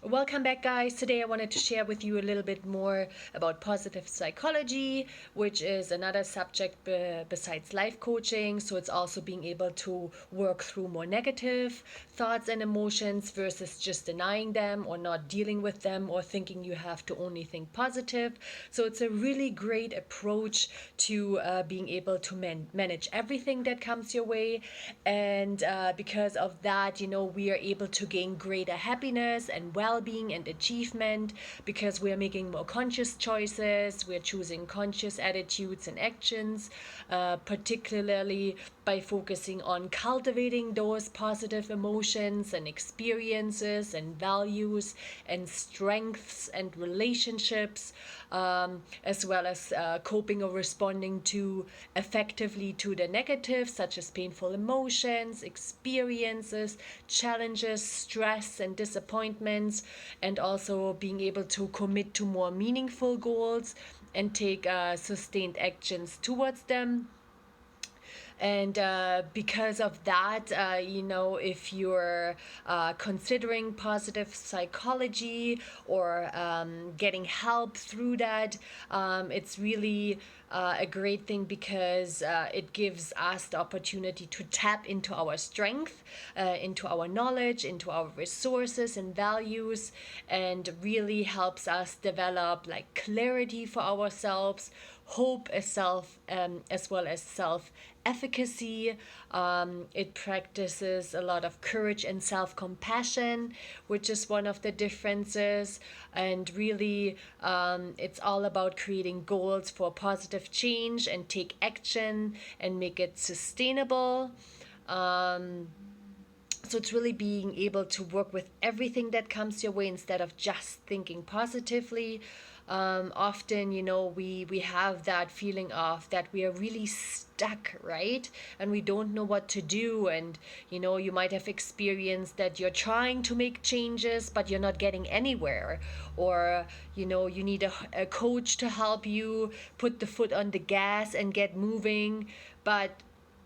Welcome back, guys. Today I wanted to share with you a little bit more about positive psychology, which is another subject besides life coaching. So it's also being able to work through more negative thoughts and emotions versus just denying them or not dealing with them or thinking you have to only think positive. So it's a really great approach to being able to manage everything that comes your way. And because of that, we are able to gain greater happiness and well-being and achievement because we are making more conscious choices. We're choosing conscious attitudes and actions, particularly by focusing on cultivating those positive emotions and experiences and values and strengths and relationships, as well as coping or responding to effectively to the negatives, such as painful emotions, experiences, challenges, stress, and disappointments, and also being able to commit to more meaningful goals and take sustained actions towards them. And because of that, if you're considering positive psychology or getting help through that, it's really a great thing because it gives us the opportunity to tap into our strength, into our knowledge, into our resources and values, and really helps us develop like clarity for ourselves, hope as well as self efficacy. It practices a lot of courage and self compassion, which is one of the differences. And really, it's all about creating goals for positive change and take action and make it sustainable. So it's really being able to work with everything that comes your way instead of just thinking positively. Often, we have that feeling of that we are really stuck, right? And we don't know what to do. And, you might have experienced that you're trying to make changes, but you're not getting anywhere. Or, you need a coach to help you put the foot on the gas and get moving. But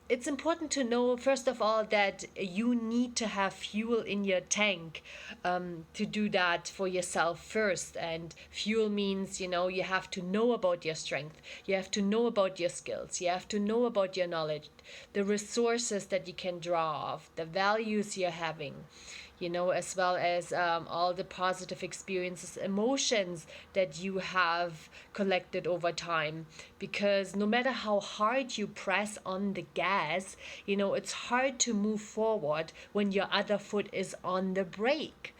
it's important to know, first of all, that you need to have fuel in your tank to do that for yourself first. And fuel means, you have to know about your strength, you have to know about your skills, you have to know about your knowledge, the resources that you can draw off, the values you're having, as well as all the positive experiences, emotions that you have collected over time. Because no matter how hard you press on the gas, it's hard to move forward when your other foot is on the brake.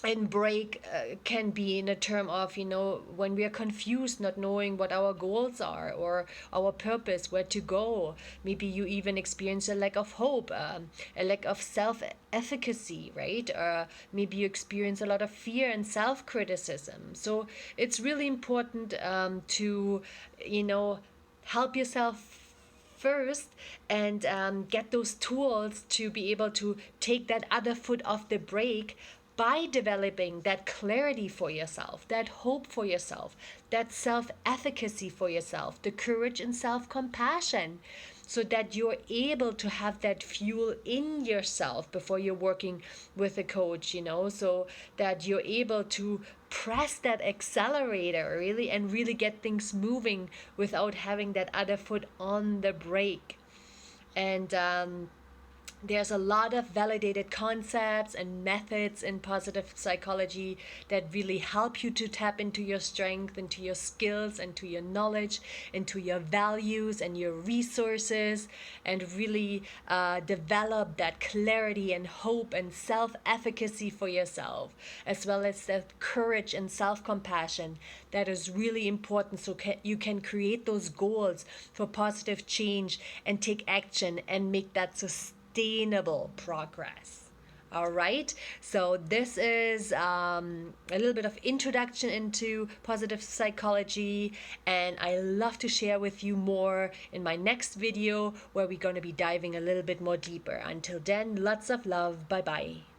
And break can be in a term of, when we are confused, not knowing what our goals are or our purpose, where to go. Maybe you even experience a lack of hope, a lack of self efficacy, right? Maybe you experience a lot of fear and self criticism. So it's really important to, help yourself first and get those tools to be able to take that other foot off the brake by developing that clarity for yourself, that hope for yourself, that self efficacy for yourself, the courage and self compassion, so that you're able to have that fuel in yourself before you're working with a coach, so that you're able to press that accelerator really and really get things moving without having that other foot on the brake. And there's a lot of validated concepts and methods in positive psychology that really help you to tap into your strength, into your skills, into your knowledge, into your values and your resources, and really develop that clarity and hope and self efficacy for yourself, as well as that courage and self compassion that is really important, so you can create those goals for positive change and take action and make that sustainable progress. All right, so this is a little bit of introduction into positive psychology, and I love to share with you more in my next video where we're going to be diving a little bit more deeper. Until then, lots of love. Bye bye.